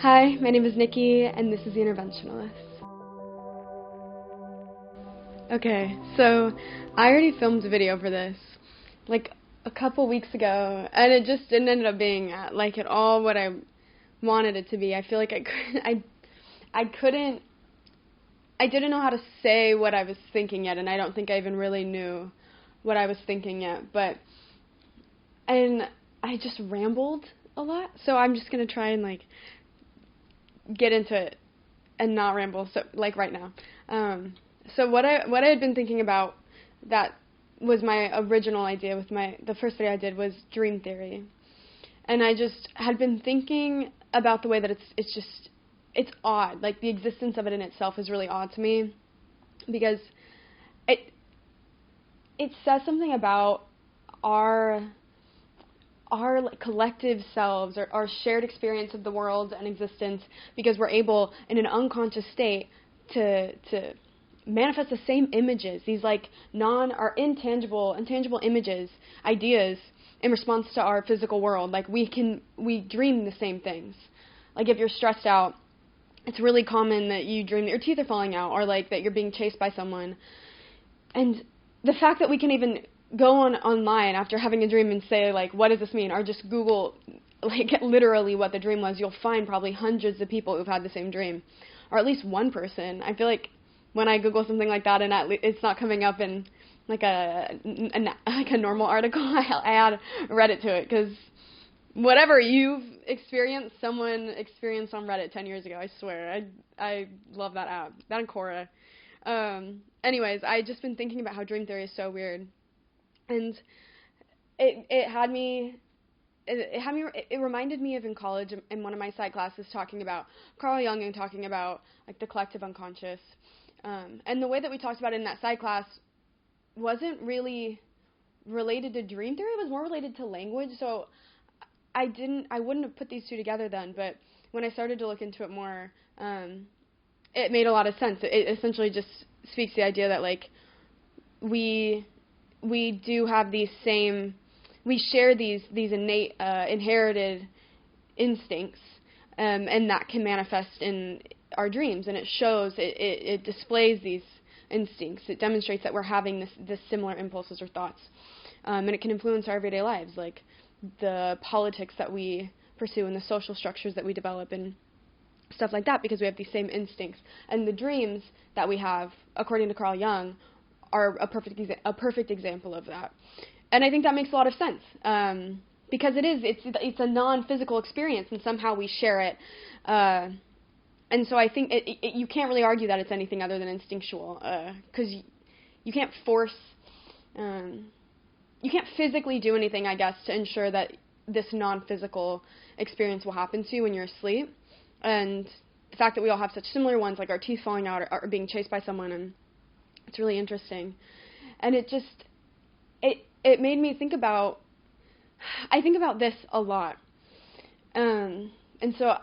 Hi, my name is Nikki, and this is The Interventionalist. Okay, so I already filmed a video for this, like, a couple weeks ago, and it just didn't end up being, like, at all what I wanted it to be. I feel like I didn't know how to say what I was thinking yet, and I don't think I even really knew what I was thinking yet, and I just rambled a lot, so I'm just going to try and, like, get into it and not ramble, so, like, right now. So what I had been thinking about, that was my original idea with the first video I did, was dream theory. And I just had been thinking about the way that it's odd. Like, the existence of it in itself is really odd to me, because it says something about our collective selves, or our shared experience of the world and existence, because we're able, in an unconscious state, to manifest the same images, these, like, intangible images, ideas, in response to our physical world. Like, we dream the same things. Like, if you're stressed out, it's really common that you dream that your teeth are falling out, or, like, that you're being chased by someone. And the fact that we can even go online after having a dream and say, like, what does this mean? Or just Google, like, literally what the dream was. You'll find probably hundreds of people who've had the same dream, or at least one person. I feel like when I Google something like that and it's not coming up in, like, a normal article, I add Reddit to it, because whatever you've experienced, someone experienced on Reddit 10 years ago, I swear. I love that app. That and Quora. Anyways, I just been thinking about how dream theory is so weird. And it reminded me of, in college, in one of my psych classes, talking about Carl Jung and talking about, like, the collective unconscious. And the way that we talked about it in that psych class wasn't really related to dream theory. It was more related to language. So I wouldn't have put these two together then. But when I started to look into it more, it made a lot of sense. It essentially just speaks the idea that, like, we do have we share these innate, inherited instincts, and that can manifest in our dreams, and it displays these instincts. It demonstrates that we're having this similar impulses or thoughts, and it can influence our everyday lives, like the politics that we pursue and the social structures that we develop and stuff like that, because we have these same instincts. And the dreams that we have, according to Carl Jung, are a perfect example of that. And I think that makes a lot of sense, because it's a non-physical experience, and somehow we share it. And so I think you can't really argue that it's anything other than instinctual, because you can't force, you can't physically do anything, I guess, to ensure that this non-physical experience will happen to you when you're asleep. And the fact that we all have such similar ones, like our teeth falling out or being chased by someone, and it's really interesting. And it made me think about, I think about this a lot. And so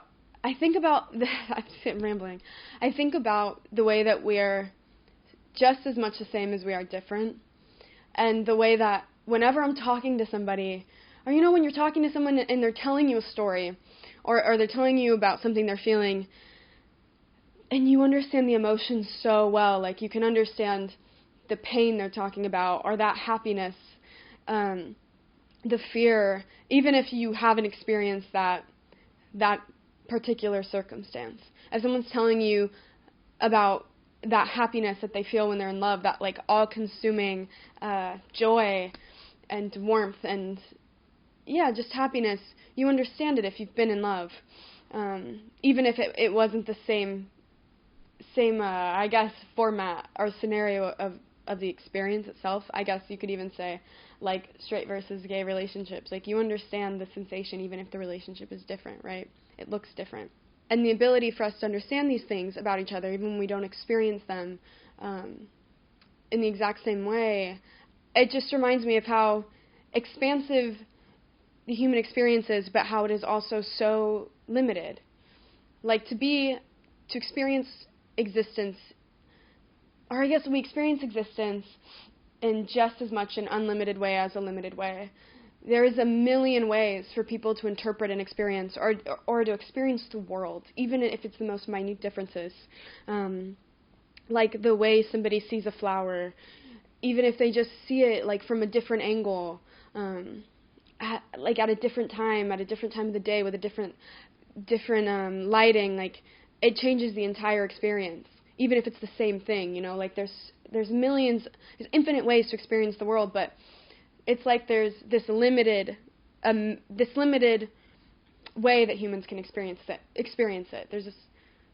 I think about, I'm rambling. I think about the way that we're just as much the same as we are different. And the way that whenever I'm talking to somebody, or, you know, when you're talking to someone and they're telling you a story, or they're telling you about something they're feeling, and you understand the emotions so well, like you can understand the pain they're talking about, or that happiness, the fear, even if you haven't experienced that particular circumstance. As someone's telling you about that happiness that they feel when they're in love, that, like, all-consuming joy and warmth and, yeah, just happiness, you understand it if you've been in love, even if it wasn't the same I guess, format or scenario of the experience itself. I guess you could even say, like, straight versus gay relationships. Like, you understand the sensation even if the relationship is different, right? It looks different. And the ability for us to understand these things about each other, even when we don't experience them in the exact same way, it just reminds me of how expansive the human experience is, but how it is also so limited. Like, to experience existence, or I guess we experience existence in just as much an unlimited way as a limited way. there is a million ways for people to interpret an experience or to experience the world, even if it's the most minute differences. Like the way somebody sees a flower, even if they just see it like from a different angle, at a different time of the day with a different lighting, like it changes the entire experience, even if it's the same thing. Like there's infinite ways to experience the world, but it's like there's this limited way that humans can experience it.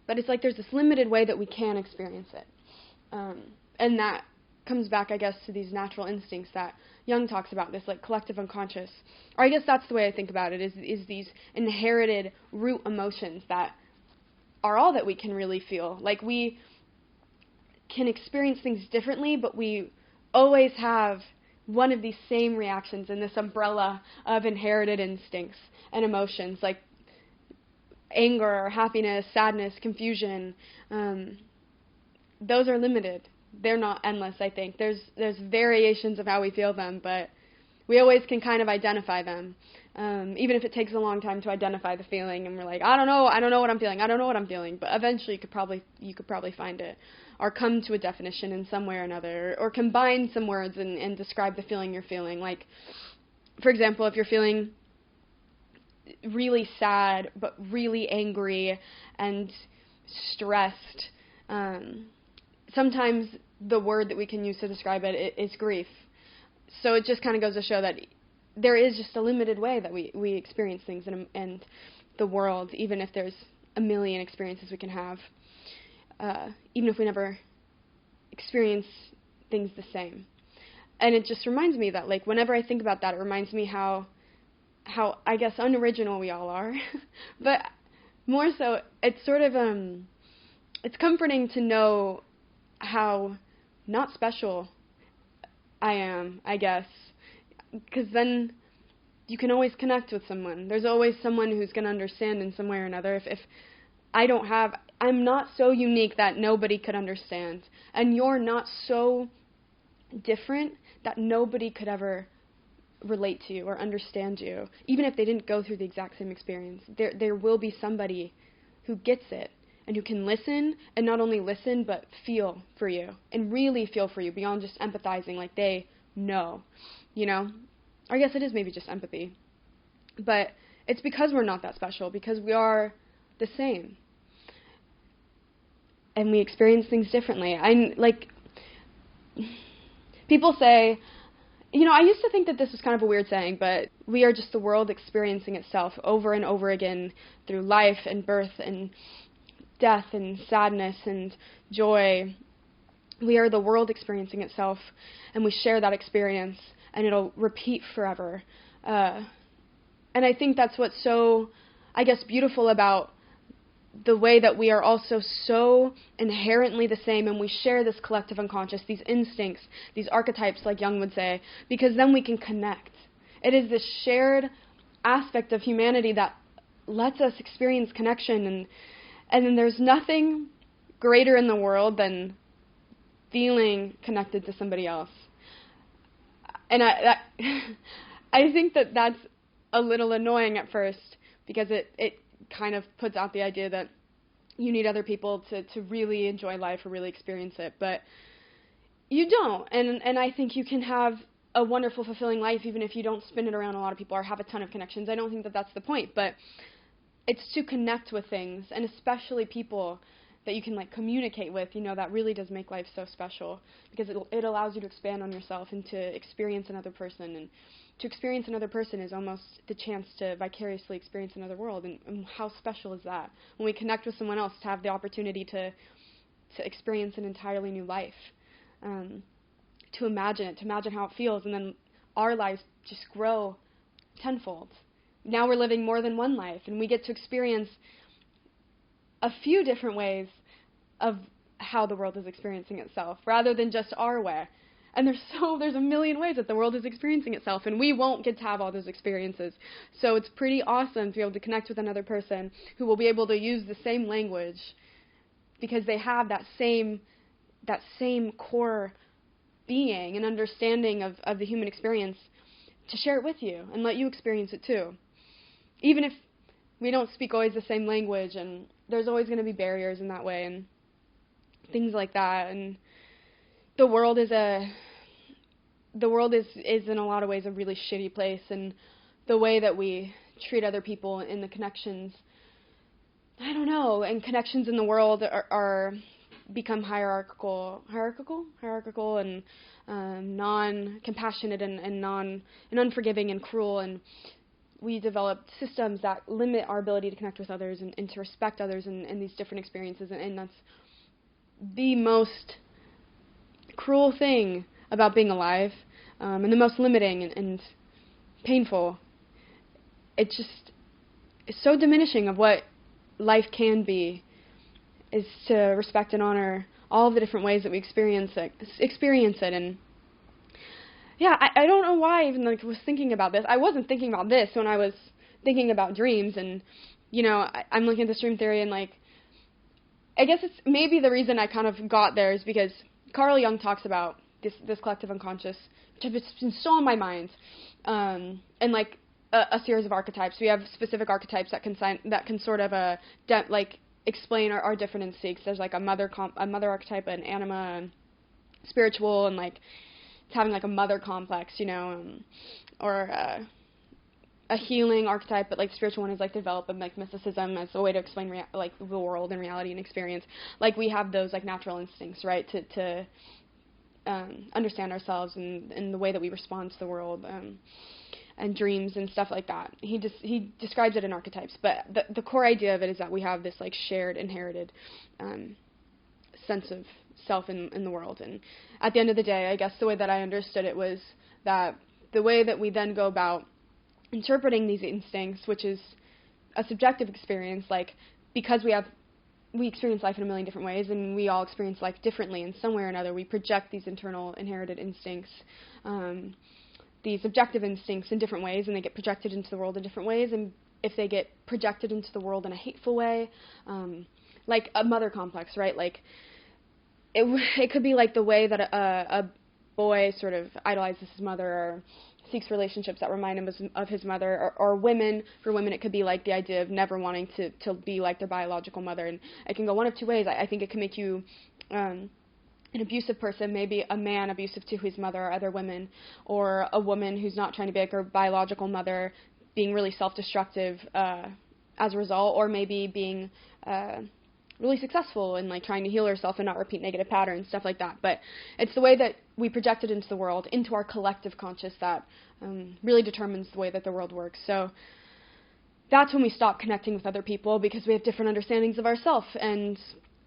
But it's like there's this limited way that we can experience it, and that comes back, I guess, to these natural instincts that Jung talks about, this like collective unconscious. Or I guess that's the way I think about it, is these inherited root emotions that are all that we can really feel. Like we can experience things differently, but we always have one of these same reactions in this umbrella of inherited instincts and emotions, like anger, happiness, sadness, confusion. Those are limited. They're not endless, I think. There's variations of how we feel them, but we always can kind of identify them, even if it takes a long time to identify the feeling, and we're like, I don't know what I'm feeling, but eventually you could probably find it, or come to a definition in some way or another, or combine some words and describe the feeling you're feeling. Like, for example, if you're feeling really sad, but really angry and stressed, sometimes the word that we can use to describe it is grief. So it just kind of goes to show that there is just a limited way that we experience things in the world, even if there's a million experiences we can have, even if we never experience things the same. And it just reminds me that, like, whenever I think about that, it reminds me how I guess unoriginal we all are. But more so, it's sort of it's comforting to know how not special I am, I guess, because then you can always connect with someone. There's always someone who's going to understand in some way or another. If I'm not so unique that nobody could understand, and you're not so different that nobody could ever relate to you or understand you, even if they didn't go through the exact same experience. There will be somebody who gets it and who can listen, and not only listen, but feel for you, and really feel for you beyond just empathizing, like they know, I guess it is maybe just empathy. But it's because we're not that special, because we are the same. And we experience things differently. People say, I used to think that this was kind of a weird saying, but we are just the world experiencing itself over and over again through life and birth and death and sadness and joy. We are the world experiencing itself, and we share that experience, and it'll repeat forever. And I think that's what's so, I guess, beautiful about the way that we are also so inherently the same, and we share this collective unconscious, these instincts, these archetypes, like Jung would say, because then we can connect. It is this shared aspect of humanity that lets us experience connection, and then there's nothing greater in the world than feeling connected to somebody else. And I think that that's a little annoying at first, because it kind of puts out the idea that you need other people to really enjoy life or really experience it, but you don't. And I think you can have a wonderful, fulfilling life even if you don't spin it around a lot of people or have a ton of connections. I don't think that that's the point, but it's to connect with things, and especially people that you can communicate with. That really does make life so special, because it allows you to expand on yourself and to experience another person. And to experience another person is almost the chance to vicariously experience another world. And how special is that? When we connect with someone else, to have the opportunity to experience an entirely new life, to imagine how it feels, and then our lives just grow tenfold. Now we're living more than one life, and we get to experience a few different ways of how the world is experiencing itself, rather than just our way. And there's a million ways that the world is experiencing itself, and we won't get to have all those experiences. So it's pretty awesome to be able to connect with another person who will be able to use the same language, because they have that same core being and understanding of the human experience to share it with you and let you experience it too. Even if we don't speak always the same language, and there's always going to be barriers in that way and things like that. And the world is in a lot of ways a really shitty place, and the way that we treat other people and the connections, I don't know, and connections in the world are become hierarchical and non-compassionate and unforgiving and cruel, and we develop systems that limit our ability to connect with others and to respect others in these different experiences, and that's the most cruel thing about being alive, and the most limiting and painful. It's so diminishing of what life can be, is to respect and honor all of the different ways that we experience it. And yeah, I don't know why I even was thinking about this. I wasn't thinking about this when I was thinking about dreams, and I'm looking at the stream theory, and I guess it's maybe the reason I kind of got there is because Carl Jung talks about this collective unconscious, which has been so on my mind, and a series of archetypes. We have specific archetypes that can sort of explain our different instincts. There's a mother archetype, an anima, spiritual, and it's having a mother complex, or a healing archetype, but the spiritual one is develop mysticism as a way to explain the world and reality and experience. We have those natural instincts, right, to understand ourselves and the way that we respond to the world, and dreams and stuff like that. He describes it in archetypes, but the core idea of it is that we have this shared, inherited sense of self in the world. And at the end of the day, I guess the way that I understood it was that the way that we then go about interpreting these instincts, which is a subjective experience, because we experience life in a million different ways, and we all experience life differently in some way or another. We project these internal inherited instincts, these objective instincts in different ways, and they get projected into the world in different ways. And if they get projected into the world in a hateful way, like a mother complex, right? It could be the way that a boy sort of idolizes his mother or seeks relationships that remind him of his mother, or for women it could be the idea of never wanting to be like their biological mother. And it can go one of two ways. I think it can make you an abusive person, maybe a man abusive to his mother or other women, or a woman who's not trying to be like her biological mother being really self-destructive as a result, or maybe being really successful in trying to heal herself and not repeat negative patterns, stuff like that. But it's the way that we project it into the world, into our collective conscious, that really determines the way that the world works. So that's when we stop connecting with other people, because we have different understandings of ourself and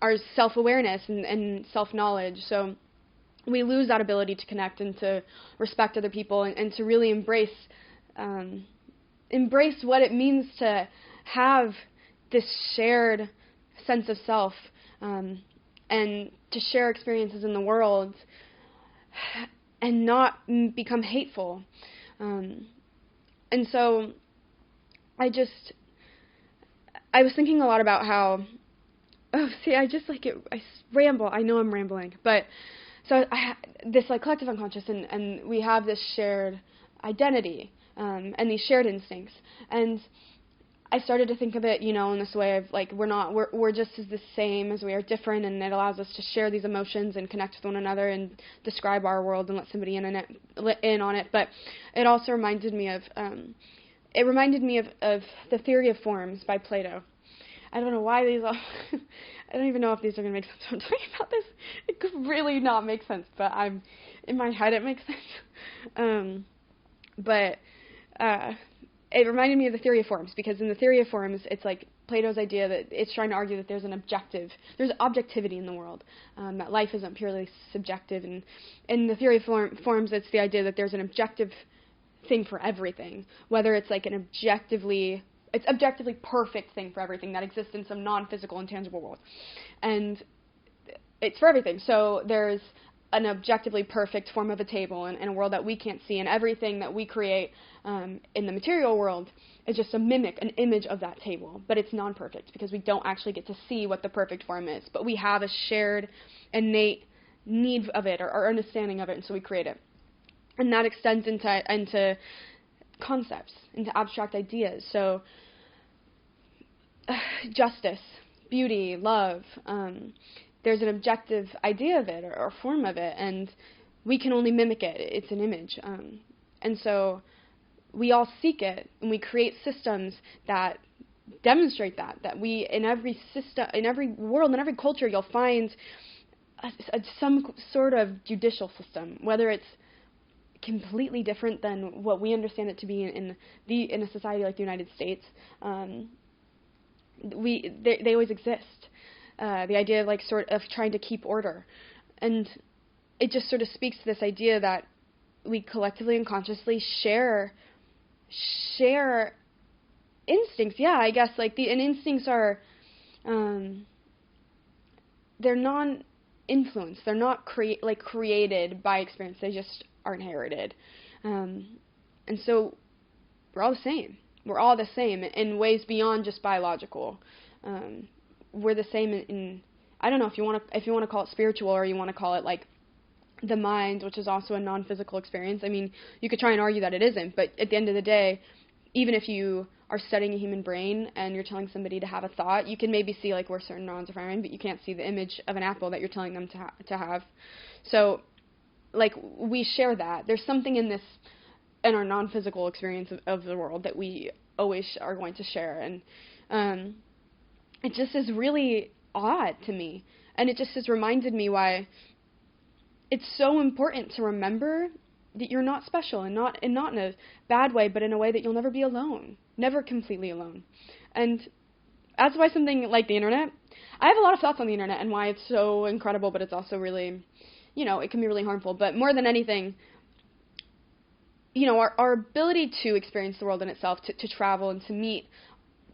our self-awareness and self-knowledge. So we lose that ability to connect and to respect other people and to really embrace what it means to have this shared sense of self, and to share experiences in the world and not become hateful. And so I was thinking a lot about how, I ramble. I know I'm rambling, but so this collective unconscious, and we have this shared identity, and these shared instincts. And I started to think of it, in this way of we're just as the same as we are different, and it allows us to share these emotions and connect with one another and describe our world and let somebody in on it. But it also reminded me of the theory of forms by Plato. I don't know why these all I don't even know if these are going to make sense when I'm talking about this. It could really not make sense, but in my head it makes sense. It reminded me of the theory of forms, because in the theory of forms, it's Plato's idea that it's trying to argue that there's objectivity in the world, that life isn't purely subjective. And in the theory of forms, it's the idea that there's an objective thing for everything, whether it's it's objectively perfect thing for everything that exists in some non-physical, intangible world. And it's for everything. So there's an objectively perfect form of a table in a world that we can't see, and everything that we create in the material world is just a mimic, an image of that table, but it's non-perfect because we don't actually get to see what the perfect form is, but we have a shared innate need of it or understanding of it, and so we create it. And that extends into concepts, into abstract ideas. So justice, beauty, love, there's an objective idea of it or form of it, and we can only mimic it. It's an image. And so we all seek it, and we create systems that demonstrate that we, in every system, in every world, in every culture, you'll find some sort of judicial system, whether it's completely different than what we understand it to be in a society like the United States. They always exist. The idea of sort of trying to keep order, and it just sort of speaks to this idea that we collectively and consciously share instincts. Yeah, I guess and instincts are they're non-influenced. They're not created by experience. They just are inherited. And so we're all the same. We're all the same in ways beyond just biological. We're the same in I don't know if you want to call it spiritual, or you want to call it the mind, which is also a non-physical experience. I mean, you could try and argue that it isn't, but at the end of the day, even if you are studying a human brain and you're telling somebody to have a thought, you can maybe see where certain neurons are firing, but you can't see the image of an apple that you're telling them to have. So, we share that. There's something in our non-physical experience of the world that we always are going to share, and it just is really odd to me, and it just has reminded me why it's so important to remember that you're not special, and not in a bad way, but in a way that you'll never be alone, never completely alone. And that's why something like the internet, I have a lot of thoughts on the internet and why it's so incredible, but it's also really, it can be really harmful. But more than anything, our ability to experience the world in itself, to travel and to meet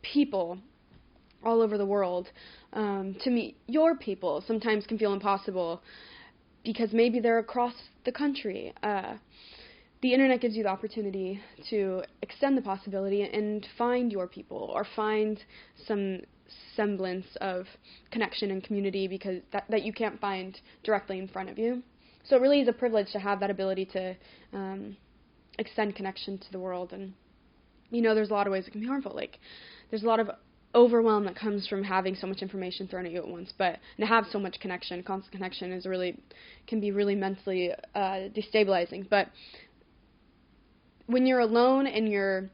people all over the world, to meet your people, sometimes can feel impossible because maybe they're across the country. The internet gives you the opportunity to extend the possibility and find your people, or find some semblance of connection and community because that you can't find directly in front of you. So it really is a privilege to have that ability to extend connection to the world. And there's a lot of ways it can be harmful. There's a lot of overwhelm that comes from having so much information thrown at you at once, but to have so much connection, constant connection, can be really mentally destabilizing. But when you're alone in your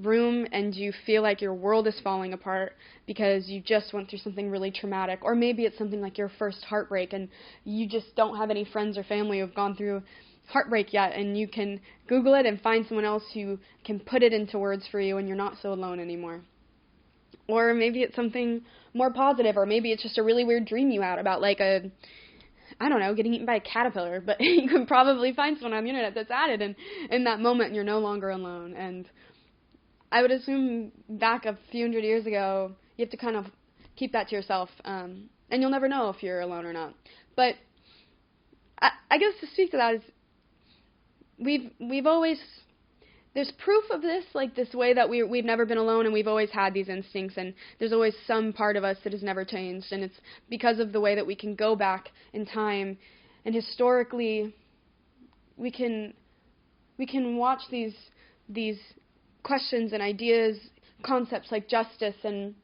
room and you feel like your world is falling apart because you just went through something really traumatic, or maybe it's something like your first heartbreak and you just don't have any friends or family who've gone through heartbreak yet, and you can Google it and find someone else who can put it into words for you, and you're not so alone anymore. Or maybe it's something more positive, or maybe it's just a really weird dream you had about getting eaten by a caterpillar, but you can probably find someone on the internet that's at it in that moment, and you're no longer alone. And I would assume back a few hundred years ago, you have to kind of keep that to yourself, and you'll never know if you're alone or not. But I guess to speak to that is we've always, there's proof of this, this way that we've never been alone, and we've always had these instincts, and there's always some part of us that has never changed, and it's because of the way that we can go back in time, and historically we can watch these questions and ideas, concepts like justice and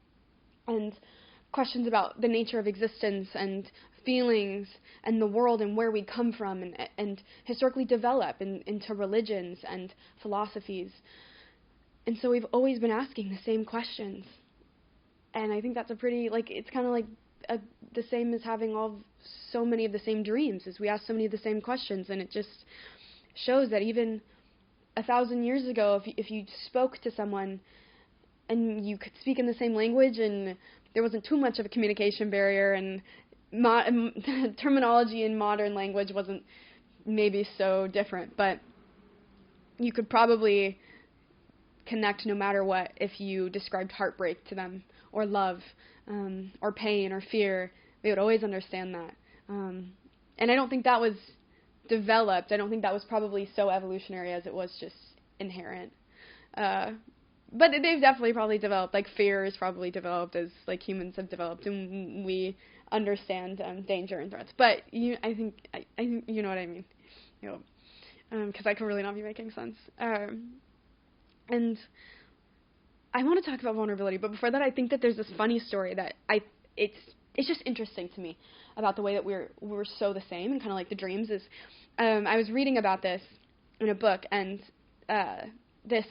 questions about the nature of existence and feelings and the world and where we come from, and historically develop into religions and philosophies. And so we've always been asking the same questions. And I think that's a pretty, it's kind of the same as having so many of the same dreams, as we ask so many of the same questions. And it just shows that even 1,000 years ago, if you spoke to someone and you could speak in the same language and there wasn't too much of a communication barrier, and terminology in modern language wasn't maybe so different, but you could probably connect no matter what if you described heartbreak to them, or love, or pain, or fear. They would always understand that. And I don't think that was developed. I don't think that was probably so evolutionary as it was just inherent. But they've definitely probably developed, fear is probably developed as, humans have developed, and we understand danger and threats. But I think you know what I mean. because I could really not be making sense. And I want to talk about vulnerability, but before that, I think that there's this funny story that it's just interesting to me about the way that we're so the same, and kind of like the dreams is. I was reading about this in a book, and this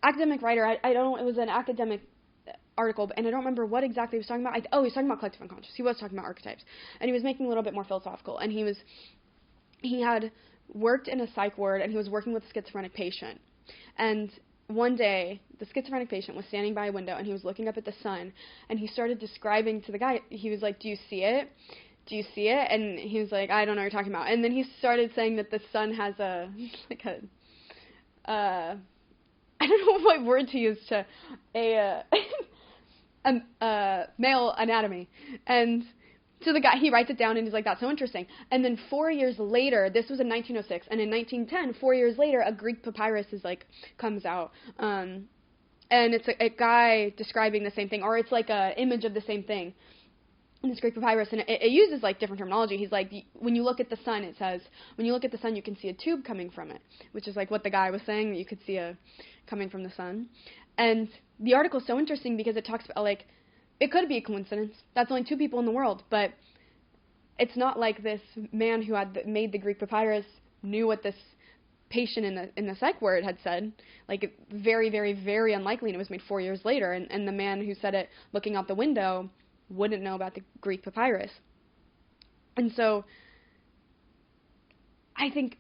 academic writer, it was an academic article, and I don't remember what exactly he was talking about. He was talking about collective unconscious. He was talking about archetypes, and he was making a little bit more philosophical, and he had worked in a psych ward, and he was working with a schizophrenic patient, and one day, the schizophrenic patient was standing by a window, and he was looking up at the sun, and he started describing to the guy, he was like, do you see it? Do you see it? And he was like, I don't know what you're talking about. And then he started saying that the sun has I don't know what word to use, to a male anatomy. And so the guy, he writes it down, and he's like, that's so interesting. And then 4 years later, this was in 1906, and in 1910, 4 years later, a Greek papyrus comes out. And it's a guy describing the same thing, or it's like a image of the same thing in this Greek papyrus, and it uses like different terminology. He's like, when you look at the sun, it says, when you look at the sun, you can see a tube coming from it, which is like what the guy was saying, that you could see coming from the sun. And the article is so interesting because it talks about, like, it could be a coincidence. That's only 2 people in the world, but it's not like this man who had made the Greek papyrus knew what this patient in the psych ward had said. Like, very, very, very unlikely, and it was made 4 years later, and the man who said it looking out the window wouldn't know about the Greek papyrus. And so I think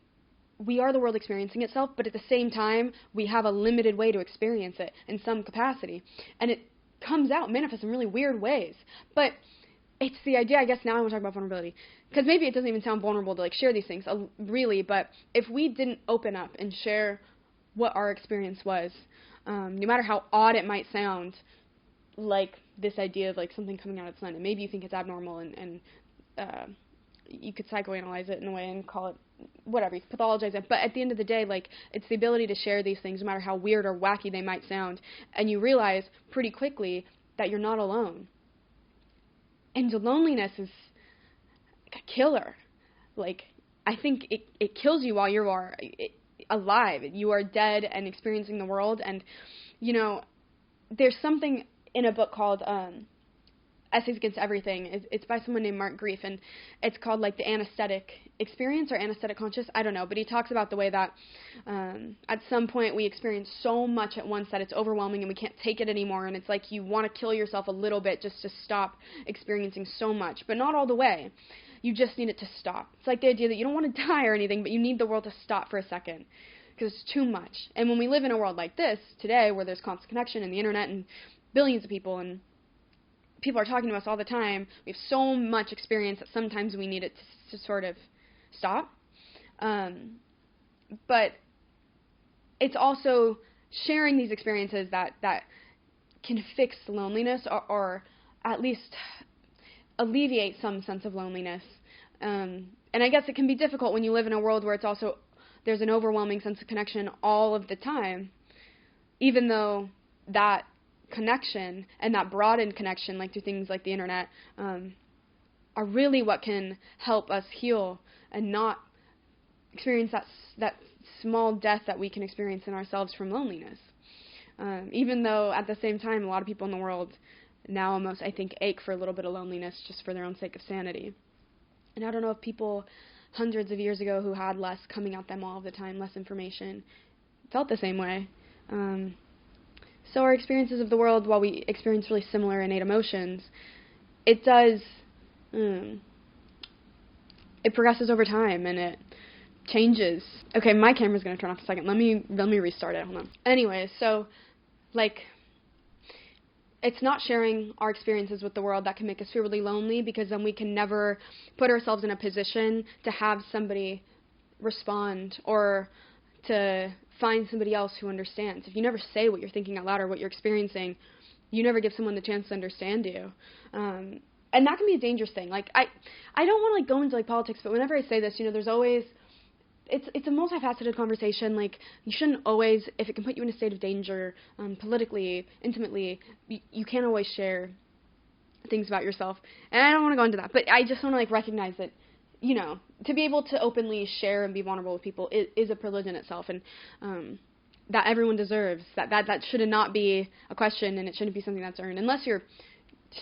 we are the world experiencing itself, but at the same time, we have a limited way to experience it in some capacity. And it comes out, manifests in really weird ways. But it's the idea, I guess now I want to talk about vulnerability, because maybe it doesn't even sound vulnerable to like share these things, really, but if we didn't open up and share what our experience was, no matter how odd it might sound, like this idea of like something coming out of the sun, and maybe you think it's abnormal, and you could psychoanalyze it in a way and call it whatever, you could pathologize it, but at the end of the day, like, it's the ability to share these things no matter how weird or wacky they might sound, and you realize pretty quickly that you're not alone. And the loneliness is a killer. Like, I think it kills you while you are alive. You are dead and experiencing the world, and, you know, there's something in a book called Essays Against Everything. It's by someone named Mark Grief, and it's called like the anesthetic experience or anesthetic conscious. I don't know, but he talks about the way that at some point we experience so much at once that it's overwhelming and we can't take it anymore, and it's like you want to kill yourself a little bit just to stop experiencing so much, but not all the way. You just need it to stop. It's like the idea that you don't want to die or anything, but you need the world to stop for a second because it's too much. And when we live in a world like this today, where there's constant connection and the internet and billions of people, and people are talking to us all the time, we have so much experience that sometimes we need it to sort of stop. But it's also sharing these experiences that can fix loneliness, or at least alleviate some sense of loneliness. And I guess it can be difficult when you live in a world where there's an overwhelming sense of connection all of the time, even though that connection and that broadened connection, like through things like the internet, are really what can help us heal and not experience that small death that we can experience in ourselves from loneliness. Even though at the same time, a lot of people in the world now almost, I think, ache for a little bit of loneliness just for their own sake of sanity. And I don't know if people hundreds of years ago who had less coming at them all of the time, less information, felt the same way. So our experiences of the world, while we experience really similar innate emotions, it does, it progresses over time, and it changes. Okay, my camera's going to turn off in a second. Let me restart it. Hold on. Anyway, so, like, it's not sharing our experiences with the world that can make us feel really lonely, because then we can never put ourselves in a position to have somebody respond or to find somebody else who understands. If you never say what you're thinking out loud or what you're experiencing, you never give someone the chance to understand you. And that can be a dangerous thing. Like, I don't want to, like, go into, like, politics, but whenever I say this, you know, there's always, it's a multifaceted conversation. Like, you shouldn't always, if it can put you in a state of danger, politically, intimately, you can't always share things about yourself. And I don't want to go into that, but I just want to, like, recognize that to be able to openly share and be vulnerable with people is a privilege in itself, and that everyone deserves. That should not be a question, and it shouldn't be something that's earned, unless you're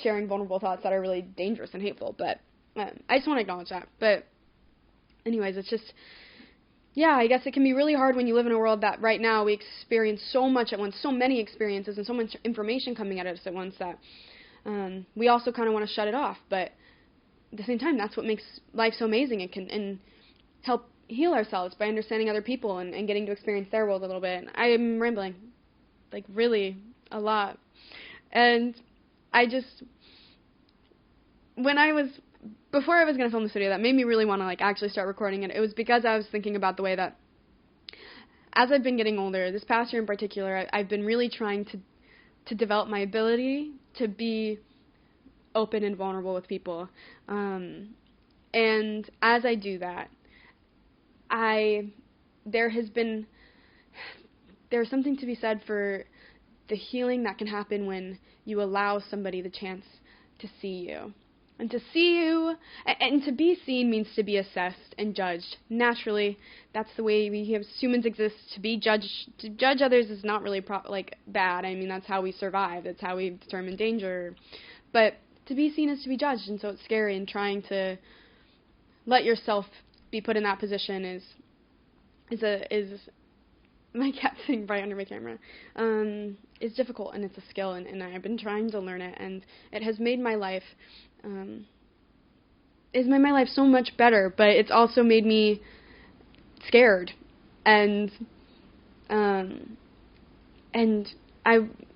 sharing vulnerable thoughts that are really dangerous and hateful. But I just want to acknowledge that. But anyways, it's just, yeah, I guess it can be really hard when you live in a world that right now we experience so much at once, so many experiences and so much information coming at us at once that we also kind of want to shut it off. But at the same time, that's what makes life so amazing. It can help heal ourselves by understanding other people and getting to experience their world a little bit. And I'm rambling, like, really a lot. And I just, before I was going to film this video, that made me really want to, like, actually start recording it. It was because I was thinking about the way that, as I've been getting older, this past year in particular, I've been really trying to develop my ability to be open and vulnerable with people. And as I do that, there's something to be said for the healing that can happen when you allow somebody the chance to see you. And to see you, and to be seen means to be assessed and judged. Naturally, that's the way we as humans exist. To be judged, to judge others is not really bad. I mean, that's how we survive. That's how we determine danger. But to be seen is to be judged, and so it's scary. And trying to let yourself be put in that position is my cat sitting right under my camera. Is difficult, and it's a skill, and I've been trying to learn it, and it has made my life. It's made my life so much better, but it's also made me scared, and I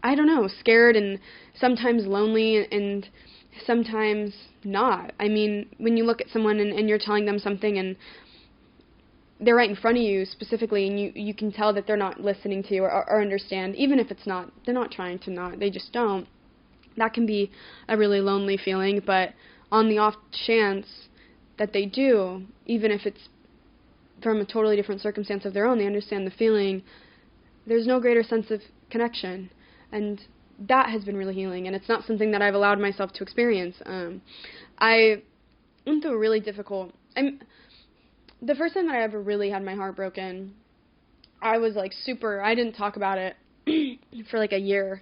don't know, scared and sometimes lonely and sometimes not. I mean, when you look at someone and you're telling them something and they're right in front of you specifically, and you can tell that they're not listening to you or understand, even if they're not trying to not, they just don't. That can be a really lonely feeling, but on the off chance that they do, even if it's from a totally different circumstance of their own, they understand the feeling, there's no greater sense of connection, and that has been really healing, and it's not something that I've allowed myself to experience. I went through a really difficult, the first time that I ever really had my heart broken, I was like I didn't talk about it for like a year,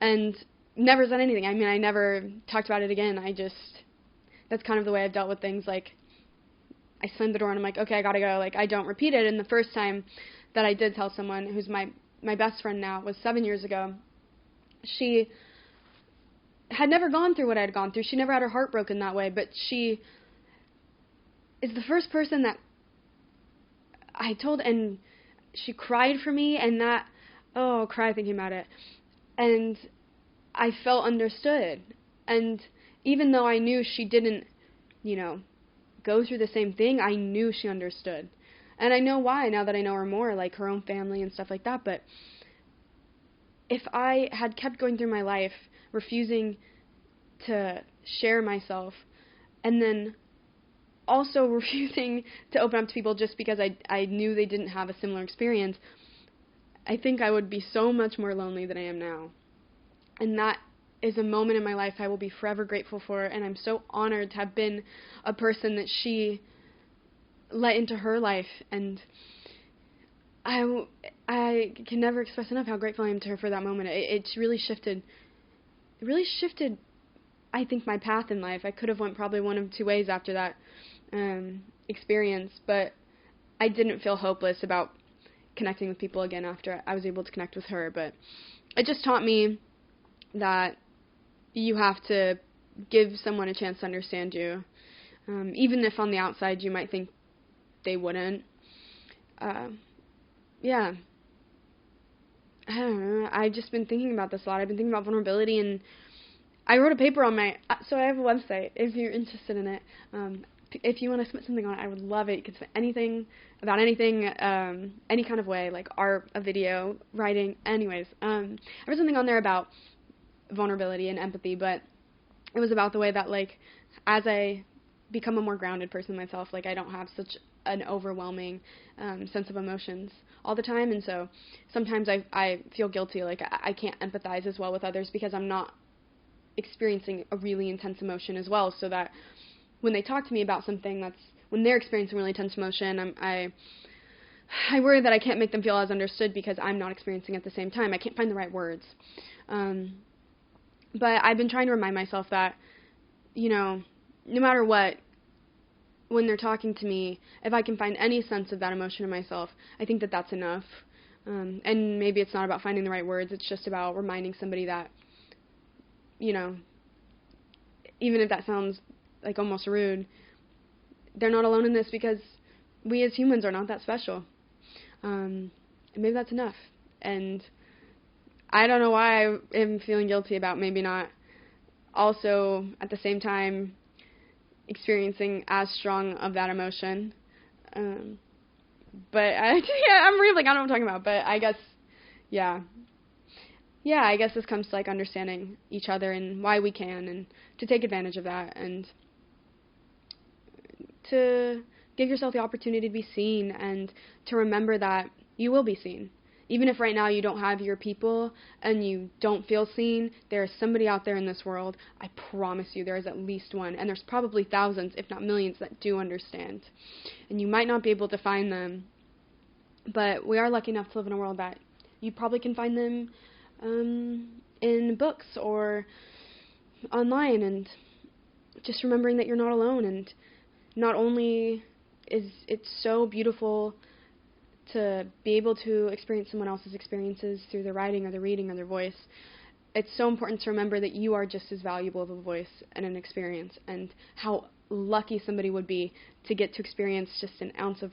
and never said anything. I mean, I never talked about it again. That's kind of the way I've dealt with things. Like, I slammed the door and I'm like, okay, I gotta go. Like, I don't repeat it. And the first time that I did tell someone who's my best friend now was 7 years ago. She had never gone through what I had gone through. She never had her heart broken that way, but she is the first person that I told, and she cried for me, and cry thinking about it. And I felt understood. And even though I knew she didn't, go through the same thing, I knew she understood. And I know why now that I know her more, like her own family and stuff like that. But if I had kept going through my life refusing to share myself, and then also refusing to open up to people just because I knew they didn't have a similar experience, I think I would be so much more lonely than I am now. And that is a moment in my life I will be forever grateful for, and I'm so honored to have been a person that she let into her life, and I can never express enough how grateful I am to her for that moment. It really shifted, I think, my path in life. I could have went probably one of two ways after that experience, but I didn't feel hopeless about connecting with people again after I was able to connect with her. But it just taught me that you have to give someone a chance to understand you, even if on the outside you might think they wouldn't. Yeah. I don't know. I've just been thinking about this a lot. I've been thinking about vulnerability, and I wrote a paper on so I have a website, if you're interested in it. If you want to submit something on it, I would love it. You can submit anything, about anything, any kind of way, like art, a video, writing, anyways. I wrote something on there about vulnerability and empathy, but it was about the way that, like, as I become a more grounded person myself, like, I don't have such an overwhelming sense of emotions all the time, and so sometimes I feel guilty, like I can't empathize as well with others because I'm not experiencing a really intense emotion as well, so that when they talk to me about something that's when they're experiencing really tense emotion, I worry that I can't make them feel as understood because I'm not experiencing it at the same time. I can't find the right words. But I've been trying to remind myself that, no matter what, when they're talking to me, if I can find any sense of that emotion in myself, I think that that's enough. And maybe it's not about finding the right words. It's just about reminding somebody that, even if that sounds like almost rude, they're not alone in this because we as humans are not that special. And maybe that's enough. And I don't know why I am feeling guilty about maybe not also at the same time experiencing as strong of that emotion. But I'm rambling. I don't know what I'm talking about. But I guess, I guess this comes to like understanding each other and why we can, and to take advantage of that, and to give yourself the opportunity to be seen, and to remember that you will be seen. Even if right now you don't have your people and you don't feel seen, there is somebody out there in this world. I promise you there is at least one, and there's probably thousands, if not millions, that do understand. And you might not be able to find them, but we are lucky enough to live in a world that you probably can find them in books or online, and just remembering that you're not alone. And not only is it so beautiful to be able to experience someone else's experiences through their writing or their reading or their voice, it's so important to remember that you are just as valuable of a voice and an experience, and how lucky somebody would be to get to experience just an ounce of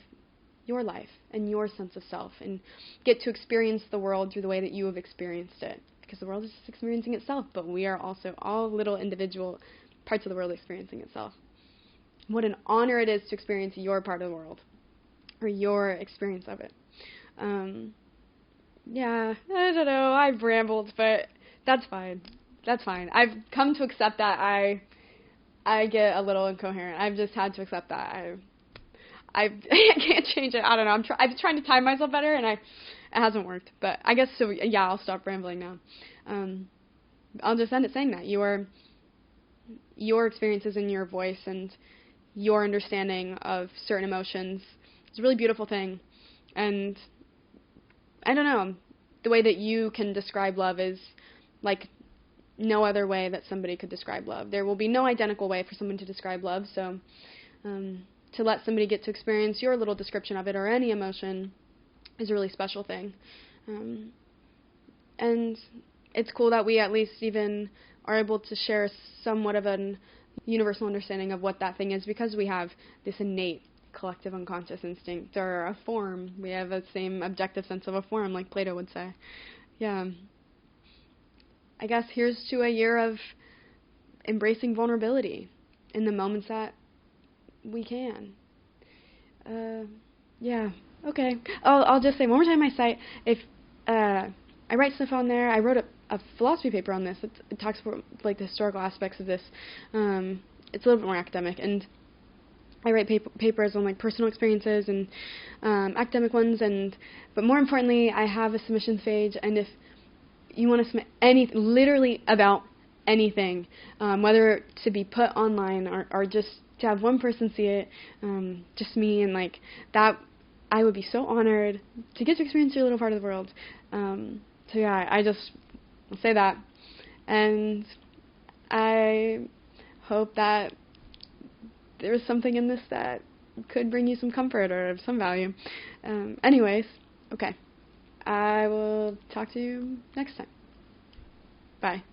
your life and your sense of self, and get to experience the world through the way that you have experienced it, because the world is just experiencing itself, but we are also all little individual parts of the world experiencing itself. What an honor it is to experience your part of the world, or your experience of it. I don't know, I've rambled, but that's fine. That's fine. I've come to accept that I get a little incoherent. I've just had to accept that. I can't change it. I don't know. I've been trying to time myself better, and it hasn't worked. But I guess so. Yeah, I'll stop rambling now. I'll just end it saying that your experiences in your voice and your understanding of certain emotions is a really beautiful thing. And I don't know, the way that you can describe love is like no other way that somebody could describe love. There will be no identical way for someone to describe love. So to let somebody get to experience your little description of it, or any emotion, is a really special thing. And it's cool that we at least even are able to share somewhat of an universal understanding of what that thing is, because we have this innate collective unconscious instinct, or a form. We have the same objective sense of a form, like Plato would say. Yeah. I guess here's to a year of embracing vulnerability in the moments that we can. Okay. I'll just say one more time my site. If I write stuff on there. I wrote a philosophy paper on this. It talks about like the historical aspects of this. It's a little bit more academic, and I write papers on like personal experiences and academic ones, but more importantly, I have a submissions page, and if you want to submit literally about anything, whether to be put online or just to have one person see it, just me, and like that, I would be so honored to get to experience your little part of the world. So yeah, I just say that, and I hope that there's something in this that could bring you some comfort or some value. Anyways, okay. I will talk to you next time. Bye.